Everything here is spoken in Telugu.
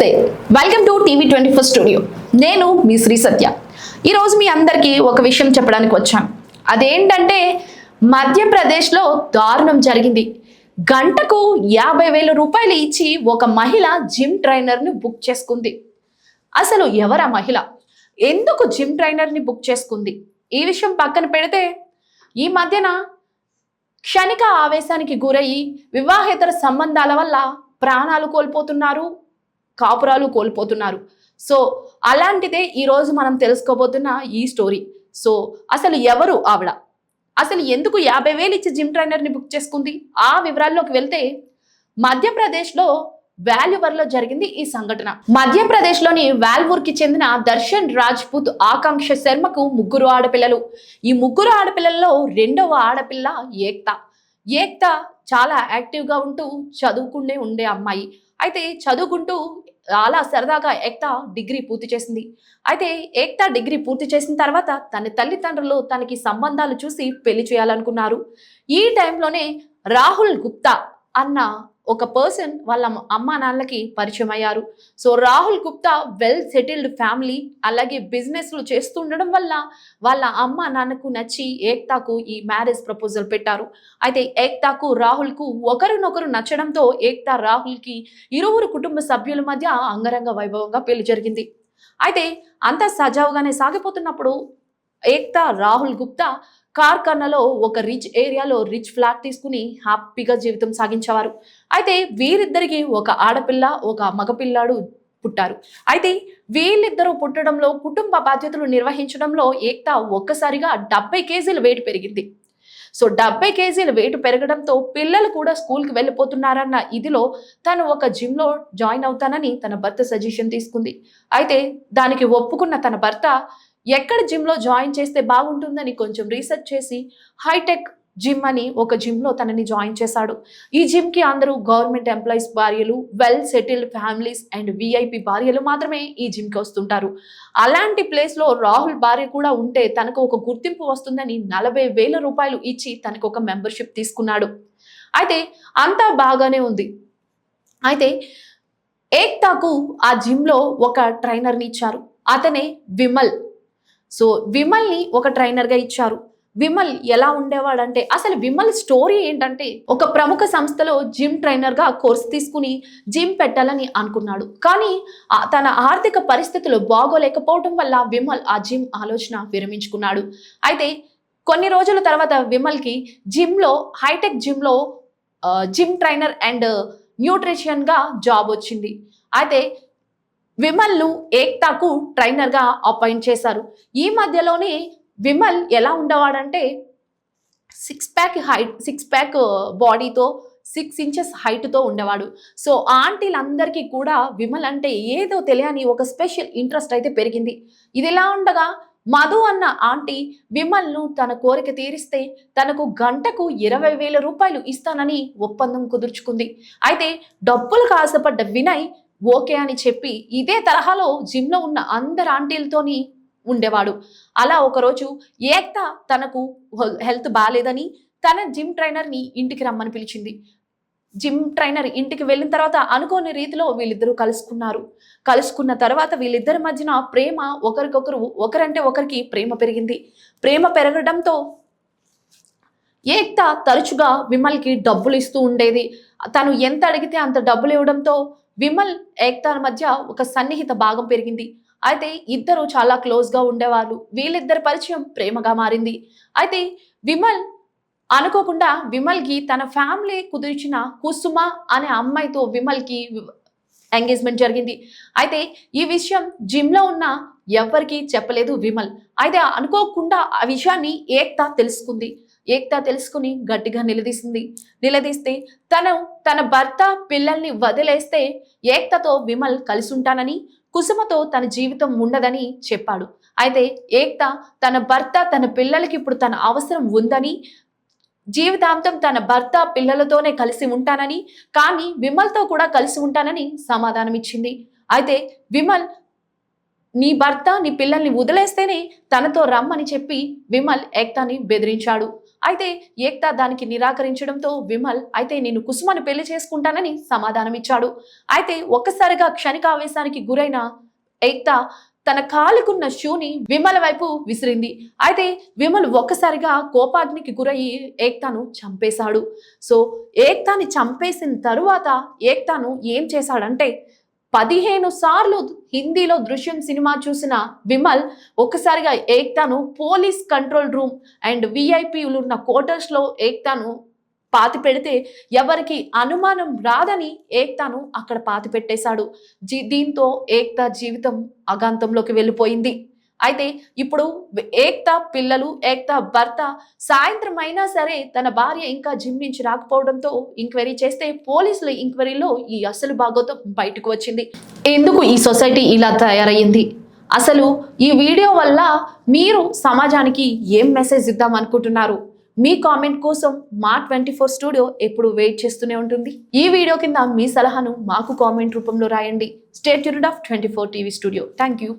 నమస్తే, వెల్కమ్ టు టీవీ 24 స్టూడియో. నేను మీ శ్రీ సత్య. ఈరోజు మీ అందరికీ ఒక విషయం చెప్పడానికి వచ్చాను. అదేంటంటే మధ్యప్రదేశ్లో దారుణం జరిగింది. గంటకు 50,000 రూపాయలు ఇచ్చి ఒక మహిళ జిమ్ ట్రైనర్ని బుక్ చేసుకుంది. అసలు ఎవరా మహిళ, ఎందుకు జిమ్ ట్రైనర్ని బుక్ చేసుకుంది, ఈ విషయం పక్కన పెడితే ఈ మధ్యన క్షణిక ఆవేశానికి గురయ్యి వివాహేతర సంబంధాల వల్ల ప్రాణాలు కోల్పోతున్నారు, కాపురాలు కోల్పోతున్నారు. సో అలాంటిదే ఈరోజు మనం తెలుసుకోబోతున్న ఈ స్టోరీ. సో అసలు ఎవరు ఆవిడ, అసలు ఎందుకు 50,000 ఇచ్చి జిమ్ ట్రైనర్ని బుక్ చేసుకుంది, ఆ వివరాల్లోకి వెళ్తే మధ్యప్రదేశ్లో వాల్యూవర్లో జరిగింది ఈ సంఘటన. మధ్యప్రదేశ్లోని వాల్వూర్కి చెందిన దర్శన్ రాజ్పుత్ ఆకాంక్ష శర్మకు 3 ఆడపిల్లలు. ఈ 3 ఆడపిల్లల్లో రెండవ ఆడపిల్ల ఏక్తా. ఏక్తా చాలా యాక్టివ్గా ఉంటూ చదువుకునే ఉండే అమ్మాయి. అయితే చదువుకుంటూ అలా సరదాగా ఏక్తా డిగ్రీ పూర్తి చేసింది. అయితే ఏక్తా డిగ్రీ పూర్తి చేసిన తర్వాత తన తల్లిదండ్రులు తనకి సంబంధాలు చూసి పెళ్లి చేయాలనుకున్నారు. ఈ టైంలోనే రాహుల్ గుప్తా అన్న ఒక పర్సన్ వాళ్ళ అమ్మా నాన్నలకి పరిచయం అయ్యారు. So Rahul Gupta well settled family, అలాగే బిజినెస్లు చేస్తుండడం వల్ల వాళ్ళ అమ్మా నాన్నకు నచ్చి ఏక్తాకు ఈ మ్యారేజ్ ప్రపోజల్ పెట్టారు. అయితే ఏక్తాకు రాహుల్కు ఒకరినొకరు నచ్చడంతో ఏక్తా రాహుల్కి ఇరువురు కుటుంబ సభ్యుల మధ్య అంగరంగ వైభవంగా పెళ్లి జరిగింది. అయితే అంతా సజావుగానే సాగిపోతున్నప్పుడు ఏక్తా రాహుల్ గుప్తా కార్ఖానాలో ఒక రిచ్ ఏరియాలో రిచ్ ఫ్లాట్ తీసుకుని హ్యాపీగా జీవితం సాగించేవారు. అయితే వీరిద్దరికి ఒక ఆడపిల్ల ఒక మగపిల్లాడు పుట్టారు. అయితే వీళ్ళిద్దరూ పుట్టడంలో కుటుంబ బాధ్యతలు నిర్వహించడంలో ఏక్తా ఒక్కసారిగా 70 కేజీల వెయిట్ పెరిగింది. సో 70 కేజీల వెయిట్ పెరగడంతో పిల్లలు కూడా స్కూల్కి వెళ్ళిపోతున్నారన్న ఇదిలో తను ఒక జిమ్లో జాయిన్ అవుతానని తన భర్త సజెషన్ తీసుకుంది. అయితే దానికి ఒప్పుకున్న తన భర్త ఎక్కడ జిమ్లో జాయిన్ చేస్తే బాగుంటుందని కొంచెం రీసెర్చ్ చేసి హైటెక్ జిమ్ అని ఒక జిమ్లో తనని జాయిన్ చేశాడు. ఈ జిమ్కి అందరూ గవర్నమెంట్ ఎంప్లాయీస్ భార్యలు, well settled families and VIP భార్యలు మాత్రమే ఈ జిమ్కి వస్తుంటారు. అలాంటి ప్లేస్లో రాహుల్ భార్య కూడా ఉంటే తనకు ఒక గుర్తింపు వస్తుందని 40,000 రూపాయలు ఇచ్చి తనకు ఒక మెంబర్షిప్ తీసుకున్నాడు. అయితే అంతా బాగానే ఉంది. అయితే ఏక్తాకు ఆ జిమ్లో ఒక ట్రైనర్ని ఇచ్చారు. అతనే విమల్. సో విమల్ని ఒక ట్రైనర్గా ఇచ్చారు. విమల్ ఎలా ఉండేవాడంటే, అసలు విమల్ స్టోరీ ఏంటంటే, ఒక ప్రముఖ సంస్థలో జిమ్ ట్రైనర్గా కోర్సు తీసుకుని జిమ్ పెట్టాలని అనుకున్నాడు. కానీ తన ఆర్థిక పరిస్థితులు బాగోలేకపోవడం వల్ల విమల్ ఆ జిమ్ ఆలోచన విరమించుకున్నాడు. అయితే కొన్ని రోజుల తర్వాత విమల్కి జిమ్లో హైటెక్ జిమ్లో జిమ్ ట్రైనర్ అండ్ న్యూట్రిషన్గా జాబ్ వచ్చింది. అయితే విమల్ను ఏక్తాకు ట్రైనర్గా అపాయింట్ చేశారు. ఈ మధ్యలోనే విమల్ ఎలా ఉండేవాడంటే 6 ప్యాక్ బాడీతో 6 ఇంచెస్ హైట్తో ఉండేవాడు. సో ఆంటీలందరికీ కూడా విమల్ అంటే ఏదో తెలియని ఒక స్పెషల్ ఇంట్రెస్ట్ అయితే పెరిగింది. ఇది ఎలా ఉండగా మధు అన్న ఆంటీ విమల్ను తన కోరిక తీరిస్తే తనకు గంటకు 20,000 రూపాయలు ఇస్తానని ఒప్పందం కుదుర్చుకుంది. అయితే డబ్బులకు ఆశపడ్డ వినయ్ ఓకే అని చెప్పి ఇదే తరహాలో జిమ్లో ఉన్న అందరు ఆంటీలతోని ఉండేవాడు. అలా ఒకరోజు ఏక్తా తనకు హెల్త్ బాగాలేదని తన జిమ్ ట్రైనర్ని ఇంటికి రమ్మని పిలిచింది. జిమ్ ట్రైనర్ ఇంటికి వెళ్ళిన తర్వాత అనుకోని రీతిలో వీళ్ళిద్దరూ కలుసుకున్న తర్వాత వీళ్ళిద్దరి మధ్యన ప్రేమ, ఒకరంటే ఒకరికి ప్రేమ పెరిగింది. ప్రేమ పెరగడంతో ఏక్తా తరచుగా విమల్కి డబ్బులు ఇస్తూ ఉండేది. తను ఎంత అడిగితే అంత డబ్బులు ఇవ్వడంతో విమల్ ఏక్తా మధ్య ఒక సన్నిహిత భాగం పెరిగింది. అయితే ఇద్దరు చాలా క్లోజ్గా ఉండేవాళ్ళు. వీళ్ళిద్దరి పరిచయం ప్రేమగా మారింది. అయితే విమల్ అనుకోకుండా విమల్కి తన ఫ్యామిలీ కుదిర్చిన కుసుమ అనే అమ్మాయితో విమల్కి ఎంగేజ్మెంట్ జరిగింది. అయితే ఈ విషయం జిమ్లో ఉన్న ఎవరికి చెప్పలేదు విమల్. అయితే అనుకోకుండా ఆ విషయాన్ని ఏక్తా తెలుసుకుంది. ఏక్తా తెలుసుకుని గట్టిగా నిలదీస్తే తన భర్త పిల్లల్ని వదిలేస్తే ఏక్తాతో విమల్ కలిసి ఉంటానని, కుసుమతో తన జీవితం ఉండదని చెప్పాడు. అయితే ఏక్తా తన భర్త తన పిల్లలకి ఇప్పుడు తన అవసరం ఉందని, జీవితాంతం తన భర్త పిల్లలతోనే కలిసి ఉంటానని, కానీ విమల్తో కూడా కలిసి ఉంటానని సమాధానం ఇచ్చింది. అయితే విమల్ నీ భర్త నీ పిల్లల్ని వదిలేస్తేనే తనతో రమ్మని చెప్పి విమల్ ఏక్తాని బెదిరించాడు. అయితే ఏక్తా దానికి నిరాకరించడంతో విమల్ అయితే నేను కుసుమను పెళ్లి చేసుకుంటానని సమాధానం ఇచ్చాడు. అయితే ఒక్కసారిగా క్షణికావేశానికి గురైన ఏక్తా తన కాలుకున్న షూని విమల్ వైపు విసిరింది. అయితే విమల్ ఒక్కసారిగా కోపాగ్నికి గురయ్యి ఏక్తాను చంపేశాడు. సో ఏక్తాని చంపేసిన తరువాత ఏక్తాను ఏం చేశాడంటే 15 సార్లు హిందీలో దృశ్యం సినిమా చూసిన విమల్ ఒక్కసారిగా ఏక్తాను పోలీస్ కంట్రోల్ రూమ్ అండ్ విఐపీలు ఉన్న క్వార్టర్స్ లో ఏక్తాను పాతి పెడితే ఎవరికి అనుమానం రాదని ఏక్తాను అక్కడ పాతి పెట్టేశాడు. దీంతో ఏక్తా జీవితం అగాంతంలోకి వెళ్ళిపోయింది. అయితే ఇప్పుడు ఏక్తా పిల్లలు ఏక్తా భర్త సాయంత్రం అయినా సరే తన భార్య ఇంకా జిమ్ నుంచి రాకపోవడంతో ఎంక్వైరీ చేస్తే పోలీసుల ఎంక్వైరీలో ఈ అసలు భాగోతం బయటకు వచ్చింది. ఎందుకు ఈ సొసైటీ ఇలా తయారయ్యింది, అసలు ఈ వీడియో వల్ల మీరు సమాజానికి ఏం మెసేజ్ ఇద్దాం అనుకుంటున్నారు? మీ కామెంట్ కోసం మా 24 స్టూడియో ఎప్పుడు వెయిట్ చేస్తూనే ఉంటుంది. ఈ వీడియో కింద మీ సలహాను మాకు కామెంట్ రూపంలో రాయండి. Stay tuned of 24 TV studio. Thank you.